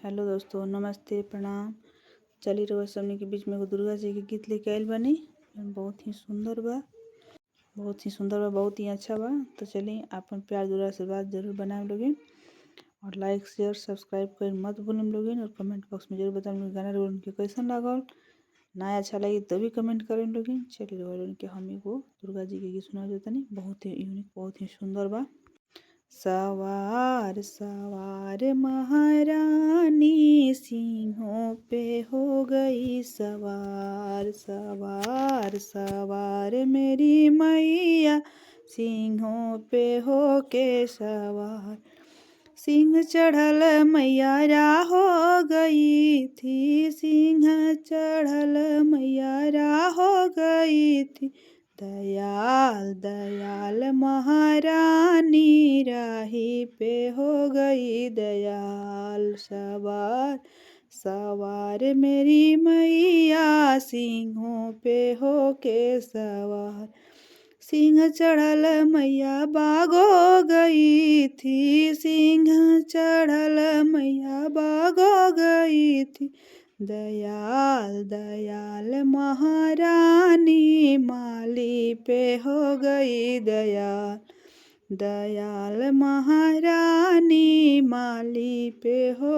Hello दोस्तों, नमस्ते, प्रणाम। चली रउआ सबनी के बीच में एगो दुर्गा जी के गीत लेके आइल बानी। बहुत ही सुंदर बा, बहुत ही सुंदर बा, बहुत ही अच्छा बा। तो चलिए आपन प्यार दुलार आशीर्वाद जरूर बनाए लोगे और लाइक शेयर सब्सक्राइब कर मत भूलें लोगे और कमेंट बॉक्स में जरूर बताएं गाना रोल उनके कैसन लागल। ना अच्छा लगी तो भी कमेंट करें लोगे। चलिए रोल उनके हम एगो दुर्गा जी के गीत सुना देता नहीं, बहुत ही यूनिक, बहुत ही सुंदर बा। सवार सवार महारानी सिंहों पे हो गई सवार। सवार सवार मेरी मैया सिंहों पे हो के सवार। सिंह चढ़ल मैया रा हो गई थी, सिंह चढ़ल मैया रा हो गई थी। दयाल दयाल महारानी राही पे हो गई दयाल। सवार सवार मेरी मैया सिंहों पे हो के सवार। सिंह चढ़ल मैया बागो गई थी, सिंह चढ़ल मैया बागो गई थी। दयाल दयाल महारानी माली पे हो गई दयाल। दयाल महारानी माली पे हो